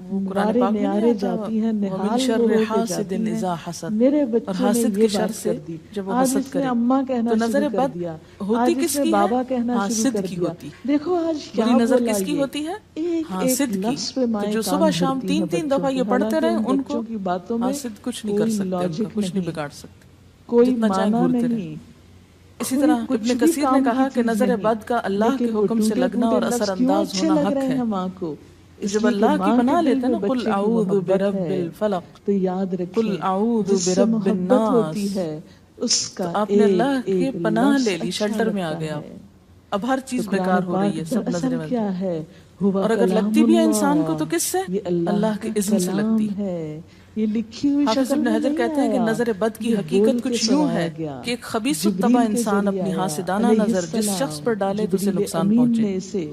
وہ قرآن پاک میں نیارے جاتی ہیں، ومن شر حاسد اذا حسد، میرے اور بچوں نے حاسد یہ کے شر بات سے کر دی، جب وہ آج حسد اس نے کرے اماں کہنا تو نظر شروع کر بد دیا، ہوتی آج کس اس نے کی بابا ہے؟ کہنا شروع حاسد کر کی دیا۔ ہوتی۔ دیکھو آج کیا بری نظر بولا کس کی یہ؟ ہوتی ہے؟ ایک حاسد کی۔ لفظ پہ تو مائیں جو کان صبح شام بھرتی ہیں 3 بچوں دفعہ کے، یہ پڑھتے حالانکہ رہیں، ان ان کو بچوں کی باتوں میں حاسد کچھ نہیں کر کوئی سکتے، ان کا لاجک کچھ نہیں نہیں، بگاڑ سکتے، کوئی جتنا چاہے معنی گھورتے رہیں۔ نہیں، اسی کوئی طرح کچھ ابن بھی کثیر نے کام کہا کی کہ چیز نظر نہیں، بد کا اللہ کے لیکن وہ حکم سے ٹوٹے لگنا پھوٹے اور اثر لفظ کیوں انداز اچھے ہونا لگ حق رہے ہے۔ ہیں ماں کو؟ اس جب لیے کہ اللہ کی ماں بنا کے دل لیتے ہیں میں نا، قل بچے کی اعوذ محبت برب ہے، الفلق، تو یاد قل رکھیں اعوذ جس سے برب محبت ہوتی الناس، ہے اس تو کا آپ نے ایک اللہ کے ایک پناہ لفظ لے لی، اچھا شیلٹر میں آ لگتا گئے آپ۔ ہے۔ اب ہر تو چیز قرآن بیکار ہو رہی ہے، پاک سب دراصل نظر میں۔ کیا ہے؟ ہوا اور اگر کلام لگتی بھی ہے انسان کو اللہ، تو کس سے؟ یہ اللہ کے کا اذن سے لگتی۔ کلام ہے، یہ لکھی ہوئی حافظ شکل ابن میں حجر نہیں کہتے ہیں کہ آیا، نظر بد کی یہ حقیقت بول کے کچھ یوں سنایا ہے گیا، کہ ایک خبیث جبریل الطبع کے انسان ذریعے اپنی آیا حاسدانہ علیہ نظر جس شخص السلام، پر ڈالے تو اسے جبریل نقصان امین پہنچے۔ نے اسے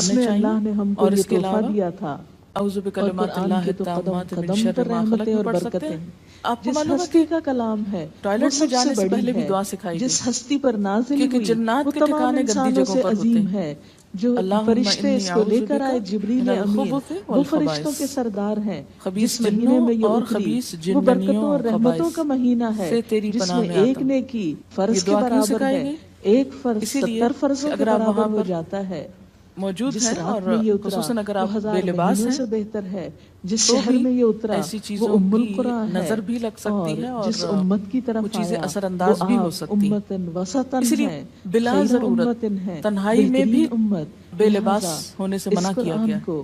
گزارنے اللہ نے ہم چاہیے. کو اور یہ اس کے تحفہ علاوہ دیا تھا. اعوذ بکلمات قرآن اللہ کے تو التامات من قدم شر پر ما خلق رحمتیں میں اور پڑھ سکتے برکتیں. ہیں. آپ کو جس معلوم ہے ہستی کہ کا کلام ہے ٹوائلٹ وہ میں سب جانے سے بڑی پہلے بھی ہے. دعا سکھائی گئی. جس ہستی پر نازل کیونکہ ہوئی جنات وہ کے تمام ٹھکانے گندی انسانوں جگہوں سے پر ہوتے عظیم ہیں. ہے. جو اللہم فرشتے اس انی کو لے اعوذ کر بک آئے جبریل من امین الخبث وہ فرشتوں والخبائث. کے سردار ہیں. خبیث جس مہینے جنوں میں یہ اور اتری خبیث وہ برکتوں جننیوں اور رحمتوں خبائث کا مہینہ ہے سے تیری جس پناہ میں میں آتا ایک ہوں. نیکی یہ فرض کے دعا کیوں برابر سکھائی ہے. گئی؟ ایک فرض اسی لیے 70 فرضوں کے اگر آپ برابر وہاں ہو پر جاتا ہے. موجود جس ہیں رات اور میں یہ اترا خصوصاً اگر وہ آپ 1000 بے لباس مہینوں ہیں سے بہتر ہے. جس تو شہر بھی میں یہ اترا ایسی وہ چیزوں ام کی القرآن ہے. نظر بھی لگ سکتی اور ہے اور جس امت کی وہ طرف چیزیں آیا اثر وہ انداز بھی ہو آپ سکتی ہیں. امتن وسطن اسی لیے ہے. بلا خیر ضرورت امتن ہے تنہائی میں بہترین بھی امت. بے لباس لہذا ہونے سے اس منع کیا قرآن گیا. کو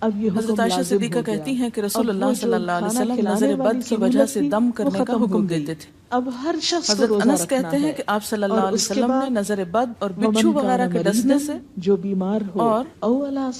اب یہ حضرت عائشہ صدیقہ کہتی ہیں کہ رسول اللہ صلی اللہ علیہ وسلم نظر بد کی وجہ سے دم کرنے کا حکم دیتے تھے. اب ہر شخص حضرت انس کہتے ہیں کہ آپ صلی اللہ علیہ وسلم نے نظر بد اور بچھو وغیرہ کے ڈسنے سے جو بیمار ہو اور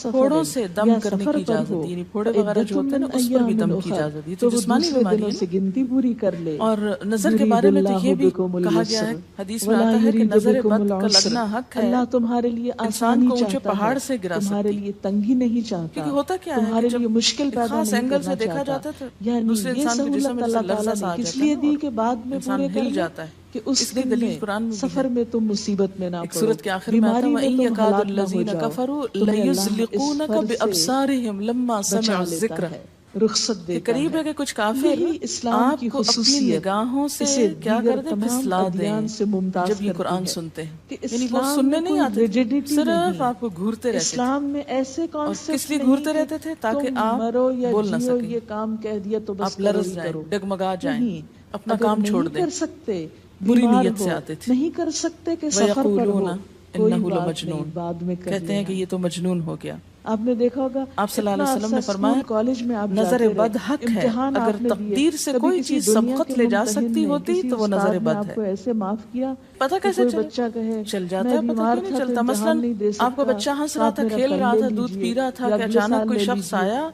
پھوڑوں سے دم کرنے کی اجازت دی. یعنی پھوڑے وغیرہ جو ہوتے ہیں نا اس پر بھی دم کی اجازت دی. تو جسمانی بیماری سے گنتی پوری کر لے. اور نظر کے بارے میں تو یہ بھی کہا گیا ہے، حدیث میں آتا ہے کہ نظر بد کا لگنا حق ہے. اللہ تمہارے لیے انسان کو اونچے پہاڑ سے گرا تمہارے لیے تنگی نہیں چاہتا. کیونکہ ہوتا کیا ہے تمہارے لیے مشکل پیدا خاص نہیں اینگل سے کرنا دیکھا چاہتا. جاتا تھا یعنی دوسرے یہ انسان کے جسم سہولت میں اللہ لفظ تعالیٰ آ نے اس جاتا لیے ہے دی کہ بعد میں انسان پورے ہل کر جاتا ہے. کہ اس اس کی دن دلیل میں قرآن میں بھی سفر میں تم مصیبت میں نہ ایک پڑو، سورت کے آخر میں آتا ہے بیماری میں وَإِن تم يَكَادُ ہلاک نہ ہو الَّذِينَ جاؤ. كَفَرُوا تمہیں اللہ اس لَيُزْلِقُونَكَ فرض سے بِأَبْصَارِهِمْ لَمَّا بچا سَمِعُوا لیتا الذِّكْرَ. ہے، رخصت کہ دیتا قریب ہے کہ کچھ کافر یہی اسلام آپ کی کو اپنی خصوصیت نگاہوں سے اسے کیا دیگر کر دیں، تمام پھسلا دیں ادیان سے ممتاز جب یہ کرتی قرآن ہے سنتے ہیں. کہ یعنی وہ اسلام سننے میں نہیں کوئی آتے تھے، rigidity صرف نہیں. آپ کو گھورتے رہتے تھے. اسلام میں ایسے اور کانسیپٹ کس لیے نہیں گھورتے کہ رہتے تھے؟ تاکہ تم آپ مرو یا بول نہ جیو، سکیں، یہ کام کہہ دیا تو بس آپ لرز کرو ہی جائیں، کرو. ڈگمگا جائیں، نہیں، اپنا اگر کام چھوڑ نہیں دیں. کر سکتے، بری بیمار نیت سے ہو، آتے تھے. نہیں کر سکتے کہ سفر پر ہو، وَيَقُولُونَ انہ لمجنون، بعد میں کہتے ہیں کہ یہ تو مجنون ہو گیا۔ آپ نے دیکھا ہوگا آپ صلی اللہ علیہ وسلم نے فرمایا کالج میں آپ نظر بد حق ہے، اگر تقدیر سے کوئی چیز سبقت لے جا سکتی ہوتی تو وہ نظر بد ہے۔ آپ کو ایسے معاف کیا، پتہ کیسے بچہ کہے چل جاتا ہے، پتہ کیوں نہیں چلتا؟ مثلاً آپ کا بچہ ہنس رہا تھا، کھیل رہا تھا، دودھ پی رہا تھا، کہ اچانک کوئی شخص آیا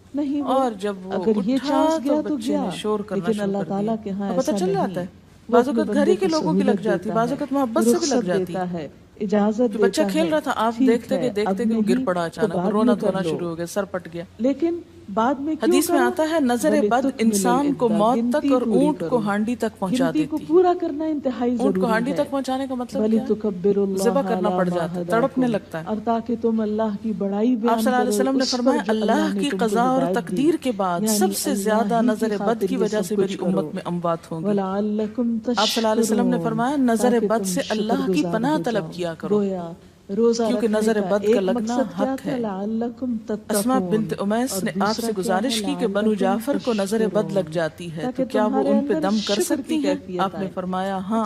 اور جب وہ اٹھا تو بچے نے شور کرنا شروع کر دیا، پتہ چل جاتا ہے۔ بعض اوقات گھر ہی کے لوگوں کی لگ جاتی ہے، بعض اوقات محبت سے بھی لگ جاتی ہے۔ اجازت بچہ کھیل رہا تھا، آپ دیکھتے کہ وہ گر پڑا، اچانک رونا دھونا شروع ہو گیا، سر پٹ گیا۔ لیکن بعد میں حدیث میں آتا ہے نظر بد انسان کو موت تک اور اونٹ کو ہانڈی تک پہنچا دیتی ہے۔ پورا کرنا انتہائی ضروری ہے۔ اونٹ کو ہانڈی تک پہنچانے کا مطلب کیا ہے؟ ذبح کرنا پڑ جاتا ہے، تڑپنے لگتا ہے۔ اور تاکہ تم اللہ کی بڑائی بیان کرو۔ آپ صلی اللہ علیہ وسلم نے فرمایا اللہ کی قضاء اور تقدیر کے بعد سب سے زیادہ نظر بد کی وجہ سے میری امت میں اموات ہوں گی۔ آپ صلی اللہ علیہ وسلم نے فرمایا نظر بد سے اللہ کی پناہ طلب کیا کرو، کیونکہ نظر بد کا لگنا حق ہے۔ اسماء بنت امیس نے آپ سے گزارش کی کہ بنو جعفر کو نظر بد لگ جاتی ہے تو کیا وہ ان پہ دم کر سکتی ہے؟ آپ نے فرمایا ہاں،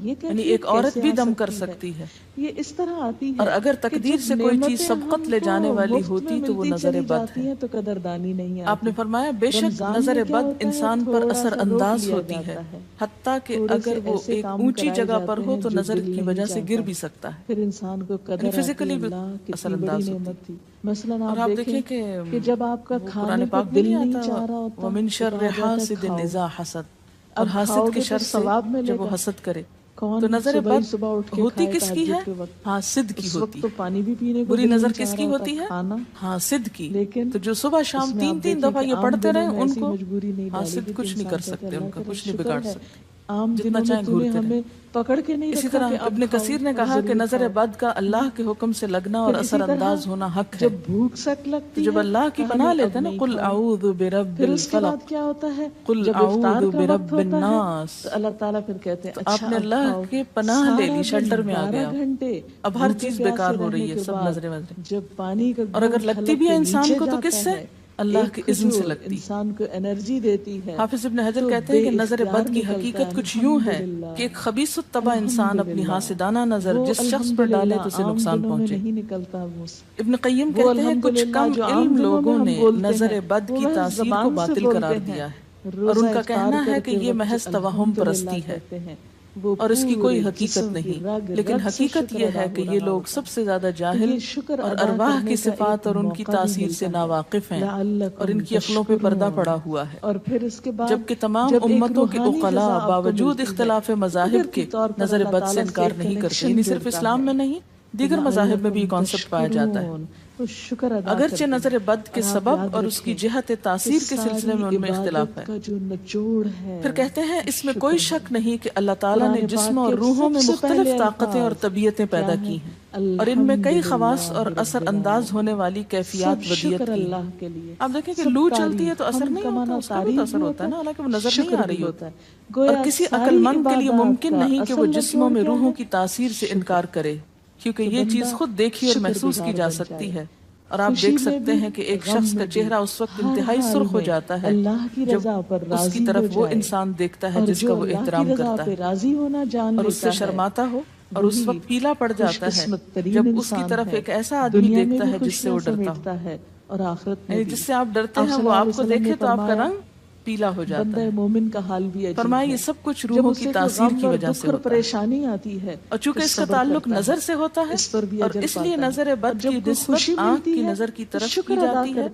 یعنی ایک عورت بھی دم کر سکتی ہے۔ یہ اس طرح آتی ہے، اور اگر تقدیر سے کوئی چیز سبقت لے جانے والی ہوتی تو وہ نظر بد ہے۔ تو قدردانی نہیں آپ نے فرمایا بے شک نظر بد انسان پر اثر انداز ہوتی ہے، حتیٰ کہ اگر وہ ایک اونچی جگہ پر ہو تو نظر کی وجہ سے گر بھی سکتا ہے، پھر انسان کو قدر فزیکلی بھی اثر انداز ہوتی ہے۔ مثلاً اور آپ دیکھیں کہ جب آپ کا قرآن پاک میں نہیں آتا وَمِن شَرِّ حَاسِدٍ إِذَا حَسَدَ، اور حاسد کے شر سے جب وہ حسد کرے تو نظر بد ہوتی کس کی ہے؟ حاسد کی ہوتی ہے۔ پانی بھی پینے کو بری نظر کس کی ہوتی ہے؟ حاسد کی۔ تو جو صبح شام 3 دفعہ یہ پڑھتے رہے ان کو حاسد کچھ نہیں کر سکتے، ان کا کچھ نہیں بگاڑ سکتے، جتنا چاہیں گھورتے رہے۔ پکڑ کے نہیں۔ اسی طرح ابن کثیر نے کہا کہ نظر بد کا اللہ کے حکم سے لگنا اور اثر انداز ہونا حق ہے۔ جب بھوک سک لگتی ہے، جب اللہ کی پناہ لیتے ہیں نا، قل اعوذ برب الفلق، کیا ہوتا ہے؟ قل اعوذ برب الناس، اللہ تعالیٰ پھر کہتے ہیں آپ نے اللہ کے پناہ لے لی، شیلٹر میں آ گیا، گھنٹے اب ہر چیز بیکار ہو رہی ہے، سب نظریں وظریں۔ جب پانی کا اور اگر لگتی بھی ہے انسان کو تو کس سے؟ اللہ کے اذن سے لگتی، انسان کو انرجی دیتی ہے۔ حافظ ابن حجر کہتے ہیں کہ نظر بد کی حقیقت کچھ یوں ہے کہ ایک خبیث الطبع انسان اپنی حاسدانہ نظر جس شخص پر ڈالے تو اسے نقصان پہنچے۔ ابن قیم کہتے ہیں کچھ کم علم لوگوں نے نظر بد کی تاثیر کو باطل قرار دیا ہے، اور ان کا کہنا ہے کہ یہ محض توہم پرستی ہے اور اس کی کوئی حقیقت نہیں، لیکن حقیقت یہ ہے کہ یہ لوگ سب سے زیادہ جاہل اور ارواح کی صفات اور ان کی تاثیر سے ناواقف ہیں، اور ان کی عقلوں پہ پردہ پڑا ہوا ہے۔ اور پھر اس کے بعد جبکہ تمام امتوں کے عقلاء باوجود اختلاف مذاہب کے نظر بد سے انکار نہیں کرتے، یعنی صرف اسلام میں نہیں، دیگر مذاہب میں بھی یہ کانسیپٹ پایا جاتا ہے۔ اگرچہ نظر بد کے سبب اور اس کی جہت تاثیر کے سلسلے میں ان میں اختلاف ہے۔ پھر کہتے ہیں اس میں کوئی شک نہیں کہ اللہ تعالیٰ نے جسم اور روحوں میں مختلف طاقتیں اور طبیعتیں پیدا کی ہیں، اور ان میں کئی خواص اور اثر انداز ہونے والی کیفیات ودیت کی۔ آپ دیکھیں کہ لو چلتی ہے تو اثر نہیں ہوتا، اس کا بھی اثر ہوتا ہے نا، حالانکہ وہ نظر نہیں آ رہی ہوتا ہے۔ اور کسی عقل مند کے لیے ممکن نہیں کہ وہ جسموں میں روحوں کی تاثیر سے انکار کرے، کیونکہ یہ چیز خود دیکھی اور محسوس کی جا سکتی ہے۔ اور آپ دیکھ سکتے ہیں کہ ایک شخص کا چہرہ اس وقت انتہائی سرخ ہو جاتا ہے جب اس کی طرف وہ انسان دیکھتا ہے جس کا وہ احترام کرتا ہے، اور اس سے شرماتا ہو، اور اس وقت پیلا پڑ جاتا ہے جب اس کی طرف ایک ایسا آدمی دیکھتا ہے جس سے وہ ڈرتا ہو، اور آخرت یعنی جس سے آپ ڈرتے ہیں وہ آپ کو دیکھے تو آپ کا رنگ پیلا ہو جاتا ہے۔ مومن کا حال بھی فرمایا یہ سب کچھ روحوں کی تاثیر کی وجہ سے ہوتا ہے، پریشانی آتی ہے، اور چونکہ اس کا تعلق نظر سے ہوتا ہے اور اس لیے نظر بد کی نسبت آنکھ کی نظر کی طرف کی جاتی ہے،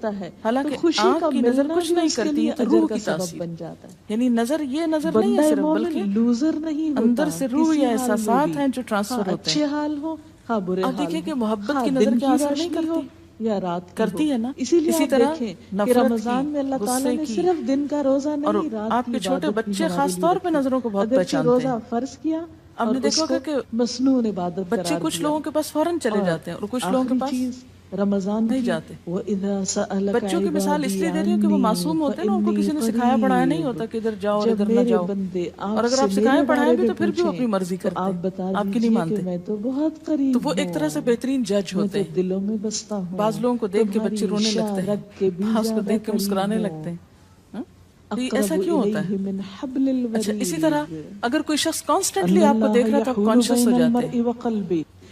حالانکہ آنکھ کی نظر کچھ نہیں کرتی ہے، تو روح کی تاثیر بن جاتا ہے۔ یعنی نظر یہ نظر نہیں ہے صرف، بلکہ لوزر نہیں، اندر سے روح یا احساسات ہیں جو ٹرانسفر ہوتے ہیں۔ اچھے حال ہو، ہاں برے حال، آپ دیکھیں کہ محبت کی نظر کیا اثر نہیں کرتی یا رات کرتی ہے نا، اسی طرح نفرت رمضان میں اللہ تعالیٰ نے صرف دن کا روزہ اور نہیں، رات آپ کے چھوٹے بچے خاص طور پہ نظروں کو بہت پہچانتے ہیں۔ روزہ فرض کیا، آپ نے دیکھا ہوگا کہ مصنون عبادت بچے کچھ لوگوں کے پاس فوراً چلے جاتے ہیں اور کچھ لوگوں کے پاس رمضان نہیں جاتے۔ وَإِذَا سَأَلَكَ بچوں کی مثال اس لیے دے رہی ہوں کہ وہ معصوم ہوتے ہیں نا، ان کو کسی نے سکھایا پڑھایا نہیں ہوتا کہ ادھر جاؤ اور ادھر نہ جاؤ، اور اگر آپ سکھائے پڑھائے بھی تو پھر بھی وہ اپنی مرضی کرتے ہیں، آپ کی نہیں مانتے، میں تو بہت قریب، تو وہ ایک طرح سے بہترین جج ہوتے ہیں۔ دلوں میں بستا ہوں، بعض لوگوں کو دیکھ کے بچے رونے لگتے ہیں، بعض کو دیکھ کے مسکرانے لگتے ہیں۔ ایسا کیوں ہوتا ہے؟ اچھا اسی طرح اگر کوئی شخص کانسٹنٹلی آپ کو دیکھ رہا تو آپ کانشیس ہو جاتے ہیں،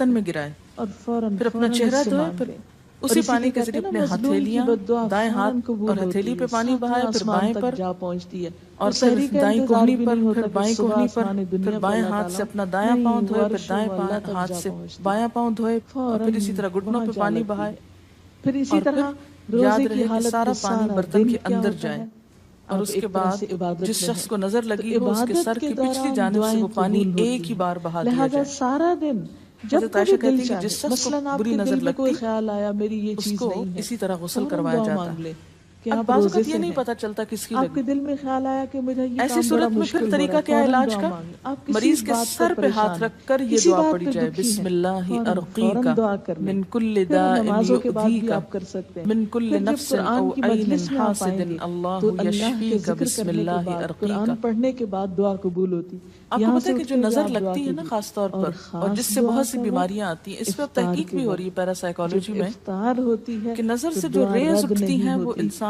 برتن میں گرائے، اور فوراً پھر اپنا چہرہ دھوئے، پھر اسی پانی کے ذریعے اپنے ہتھیلیاں دائیں ہاتھ اور ہتھیلی پہ پانی بہائے، پھر بائیں پر جا پہنچتی ہے، اور پھر دائیں کوہنی پر، پھر بائیں کوہنی پر، پھر بائیں ہاتھ سے اپنا دایاں پاؤں دھوئے، پھر دائیں ہاتھ سے بایاں پاؤں دھوئے، اور پھر اسی طرح گھٹنوں پہ پانی بہائے، پھر اسی اور طرح پھر یاد رہے کہ سارا پانی برتن کے اندر جائے، اور اس کے بعد جس شخص کو نظر لگی ہو اس کے سر کی پچھلی جانب سے وہ پانی ایک ہی بار بہا دیا لہذا جائے۔ سارا دن جب حضرت عائشہ دل کہتی ہیں کہ چاہے، جس شخص کو مثلاً آپ بری کے نظر دل میں کوئی لگتی خیال آیا میری یہ اس چیز کو نہیں ہے، اسی طرح غسل فوراً کروایا دعا جاتا مانگ لے کہ اب آپ بعض روزے اوقات یہ سے نہیں ہیں، پتا چلتا کس کی آپ لگی، کے دل میں خیال آیا کہ مجھے یہ ایسی کام بڑا صورت میں پھر مشکل ہو رہا طریقہ ہے، کیا فوراً علاج دعا کا؟ مانگ لیں۔ آپ کسی مریض کے بات سر پر پہ ہاتھ پریشان رکھ کر یہ کسی دعا بات پڑھی پہ جائے، دکھی بسم ہیں، اللہ فوراً ارقیک دعا کر لیں۔ من کل پھر داء نمازوں کے بعد بھی یؤذیک آپ کر سکتے ہیں۔ من کل پھر جب نفس قرآن او کی عین مجلس میں آپ حاسد آئیں گے اللہ تو اللہ کے یشفیک ذکر بسم کرنے کے اللہ بعد، ارقیک۔ قرآن پڑھنے کے بعد دعا قبول ہوتی۔ آپ کو یہاں پتہ سے ہے کہ اٹھ جو کے بھی نظر آپ دعا لگتی ہے نا کیجیے، خاص طور پر، اور خاص جس سے دعا بہت سی کا بیماریاں آتی ہیں، اس پہ اب افطار تحقیق کے بھی ہو وقت رہی ہے پیراسائیکالوجی جب میں افطار ہوتی ہے کہ نظر تو سے جو دعا ریز رد اٹھتی نہیں ہیں وہ ہوتی، انسان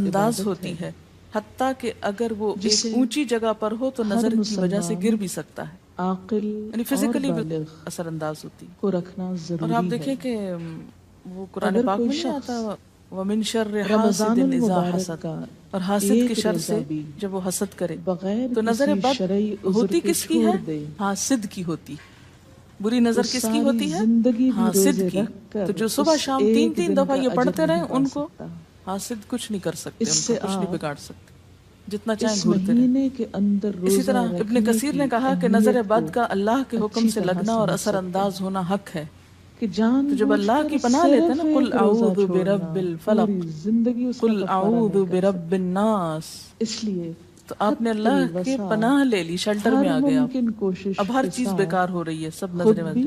انداز ہوتی ہے، حتیٰ کہ اگر وہ ایک اونچی جگہ پر ہو تو نظر کی وجہ سے گر بھی سکتا ہے، عاقل یعنی فزیکلی اثر انداز ہوتی ہے۔ کو رکھنا ضروری اور آپ دیکھیں کہ وہ قرآن پاک میں نہیں آتا وَمِن شَرِّ حَاسِدٍ إِذَا حَسَدَ، اور حاسد کی شر سے جب وہ حسد کرے، تو نظر بد ہوتی کس کی ہے؟ حاسد کی ہوتی۔ بری نظر کس کی ہوتی ہے؟ حاسد کی۔ تو جو صبح شام 3 دفعہ یہ پڑھتے رہیں ان کو حاسد کچھ نہیں کر سکتے، ان کو کچھ نہیں بگاڑ سکتے، جتنا چاہیں گھورتے رہیں۔ اسی طرح ابن کثیر نے کہا کہ نظر بد کا اللہ کے حکم سے لگنا اور اثر انداز ہونا حق ہے، تو جب اللہ کی پناہ لیتے ہیں نا، قل اعوذ برب الفلق، قل اعوذ برب الناس، اس لیے تو آپ نے اللہ کی پناہ لے لی، شیلٹر میں آ گیا، اب ہر چیز بیکار ہو رہی ہے، سب نظریں بند،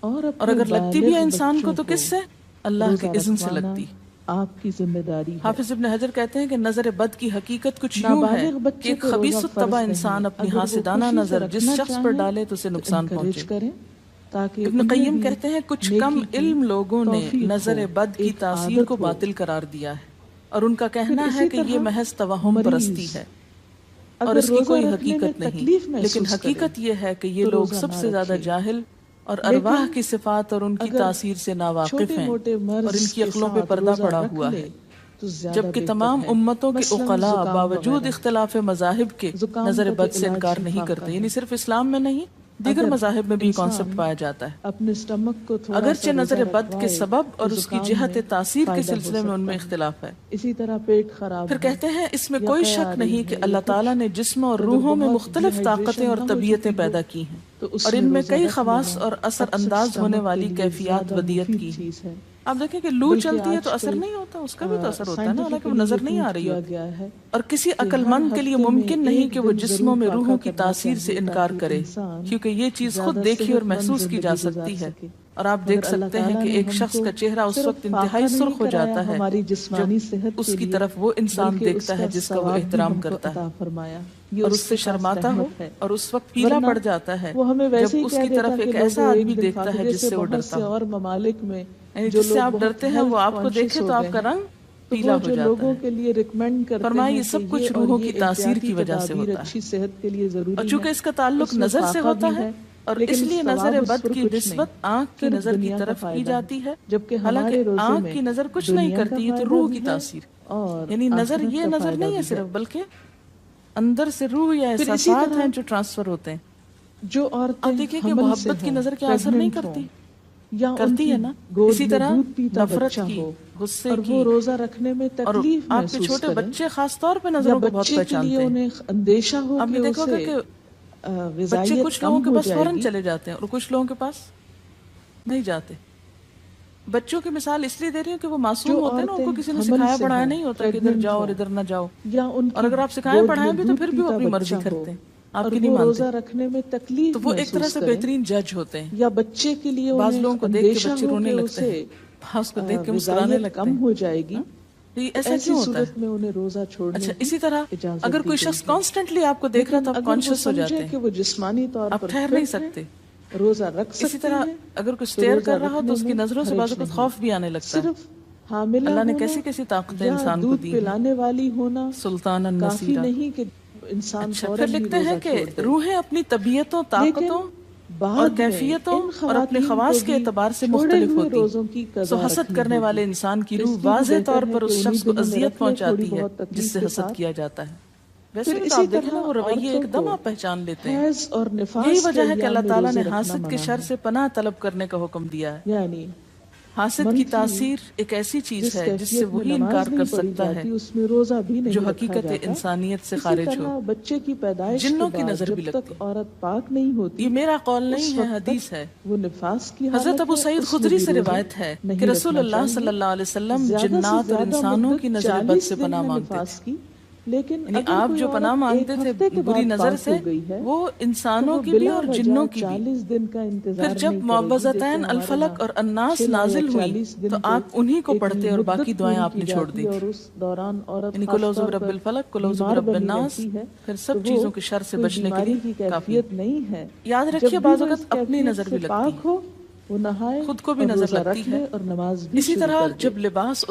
اور اگر لگتی بھی ہے انسان کو تو کس سے؟ اللہ کے اذن سے لگتی۔ آپ کی ذمہ داری ہے۔ حافظ ابن حجر کہتے ہیں کہ نظر بد کی حقیقت کچھ یوں ہے کہ ایک خبیث الطبع انسان اپنی حاسدانہ نظر جس شخص پر ڈالے تو اسے نقصان پہنچے۔ ابن قیم کہتے ہیں کچھ کم علم لوگوں نے نظر بد کی تاثیر کو باطل قرار دیا ہے، اور ان کا کہنا ہے کہ یہ محض توہم پرستی ہے۔ اور اس کی کوئی حقیقت نہیں، لیکن حقیقت یہ ہے کہ یہ لوگ سب سے زیادہ جاہل اور ارواح کی صفات اور ان کی تاثیر سے ناواقف ہیں اور ان کی عقلوں پہ پردہ پڑا ہوا ہے، جبکہ تمام امتوں کے عقلاء باوجود اختلاف مذاہب کے نظر بد سے انکار نہیں کرتے، یعنی صرف اسلام میں نہیں دیگر مذاہب میں بھی یہ کانسیپٹ پایا جاتا ہے۔ اپنے اسٹمک کو اگرچہ نظر بد کے سبب اور اس کی جہت تاثیر کے سلسلے میں ان میں اختلاف ہے۔ اسی طرح پیٹ خراب پھر کہتے ہیں اس میں کوئی شک نہیں کہ اللہ تعالیٰ نے جسم اور روحوں میں مختلف طاقتیں اور طبیعتیں پیدا کی ہیں اور ان میں کئی خواص اور اثر انداز ہونے والی کیفیات ودیت کی ہیں۔ آپ دیکھیں کہ لو چلتی ہے تو اثر نہیں ہوتا، اس کا بھی تو اثر ہوتا ہے نا، حالانکہ وہ نظر نہیں آ رہی ہوتی، اور کسی عقل مند کے لیے ممکن نہیں کہ وہ جسموں میں روحوں کی تاثیر سے انکار کرے، کیونکہ یہ چیز خود دیکھی اور محسوس کی جا سکتی ہے۔ اور آپ دیکھ سکتے ہیں کہ ایک شخص کا چہرہ اس وقت انتہائی سرخ ہو جاتا ہے جب اس کی طرف وہ انسان دیکھتا ہے جس کا وہ احترام کرتا ہے، اور اس سے شرماتا ہو، اور اس وقت پیلا پڑ جاتا ہے جب اس کی طرف ایک ایسا آدمی دیکھتا ہے جس سے وہ ڈرتا ہو، اور ممالک میں یعنی جس سے آپ ڈرتے ہیں وہ آپ کو دیکھے تو آپ کا رنگ پیلا ہو جاتا ہے۔ کے لیے ریکمینڈ کرتے ہیں فرمایا یہ سب کچھ روحوں کی تاثیر کی وجہ سے ہوتا ہے، اچھی صحت کے لیے ضروری ہے، اور چونکہ اس کا تعلق نظر سے ہوتا ہے اور اس لیے نظر بد کی نسبت آنکھ کی نظر کی طرف کی جاتی ہے، جبکہ حالانکہ آنکھ کی نظر کچھ نہیں کرتی، یہ تو روح کی تاثیر، یعنی نظر یہ نظر نہیں ہے صرف، بلکہ اندر سے روح یا احساسات ہیں جو ٹرانسفر ہوتے ہیں۔ جو آپ دیکھیں کہ محبت کی نظر کیا اثر نہیں کرتی، کرتی ہے نا، اسی طرح نفرت کی، غصے کی، وہ روزہ رکھنے میں اور تکلیف آپ کے چھوٹے بچے خاص طور پہ نظروں کو بہت پہچانتے ہیں۔ اندیشہ ہو آپ نے دیکھو گے کہ بچے کچھ لوگوں کے پاس فوراً چلے جاتے ہیں اور کچھ لوگوں کے پاس نہیں جاتے۔ بچوں کی مثال اس لیے دے رہی ہوں کہ وہ معصوم ہوتے ہیں نا، ان کو کسی نے سکھایا پڑھایا نہیں ہوتا کہ ادھر جاؤ اور ادھر نہ جاؤ، اور اگر آپ سکھائیں پڑھائیں بھی تو پھر بھی وہ اپنی مرضی کرتے ہیں، آپ کی نہیں مانتے، روزہ رکھنے میں تکلیف تو وہ ایک طرح سے بہترین جج ہوتے ہیں۔ یا بچے کے لیے بعض لوگوں کو دیکھ کے بچے رونے لگتے ہیں، بعض کو دیکھ کے مسکرانے لگتے ہیں، کم ہو جائے گی، ایسا کیوں ہوتا ہے؟ میں انہیں روزہ چھوڑنے اچھا اسی طرح اگر کوئی شخص کانسٹنٹلی آپ کو دیکھ رہا تو آپ کانشیس ہو جاتے ہیں کہ وہ جسمانی طور پر آپ ٹھہر نہیں سکتے، روزہ رکھ سکتے اسی طرح اگر کوئی سٹیئر کر رہا ہو تو اس کی نظروں سے بعض اوقات خوف بھی آنے لگتا ہے۔ صرف حاملہ اللہ نے کیسی کیسی طاقتیں انسان کو دودھ دی، پلانے والی ہونا سلطان کافی النصیرہ۔ نہیں کہ انسان اچھا پھر لکھتے ہیں کہ روحیں اپنی طبیعتوں، طاقتوں اور کیفیتوں اور اپنے خواص کے اعتبار سے مختلف ہوتی، سو حسد کرنے والے انسان کی روح واضح طور پر اس شخص کو اذیت پہنچاتی ہے جس سے حسد کیا جاتا ہے۔ ویسے بھی تو آپ دیکھیں نا وہ رویے ایک دم آپ پہچان لیتے ہیں۔ یہی وجہ ہے کہ اللہ تعالیٰ نے حاسد کے شر سے پناہ طلب کرنے کا حکم دیا ہے۔ یعنی حاسد کی تاثیر ایک ایسی چیز ہے جس سے وہی انکار کر سکتا ہے اس میں روزہ بھی نہیں جو رکھا حقیقت جاتا۔ انسانیت سے خارج ہو۔ بچے کی پیدائش جنوں کے کی بعد نظر بھی جب لگتی تک عورت پاک نہیں ہوتی، یہ میرا قول نہیں اس ہے، وقت حدیث ہے۔ وہ نفاس کی حضرت ابو سعید خدری سے روایت ہے کہ رسول اللہ صلی اللہ علیہ وسلم جنات اور انسانوں کی نظر بد سے پناہ مانگتے تھے، لیکن یعنی آپ جو پناہ مانگتے تھے بری نظر سے وہ انسانوں کی بھی اور جنوں کی بھی۔ 40 دن کا انتظار پھر جب معوذتین الفلق اور الناس نازل ہوئی تو آپ انہی کو پڑھتے اور باقی دعائیں آپ نے چھوڑ دی، اور اس دوران عورت یعنی قل اعوذ برب الفلق، قل اعوذ برب الناس، پھر سب چیزوں کے شر سے بچنے کے لیے کافی۔ نہیں ہے، یاد رکھیے بعض اوقات اپنی نظر بھی لگتی ہے، ہو وہ نہائے، خود کو بھی نظر لگتی ہے، اور نماز بھی اسی طرح جب لباس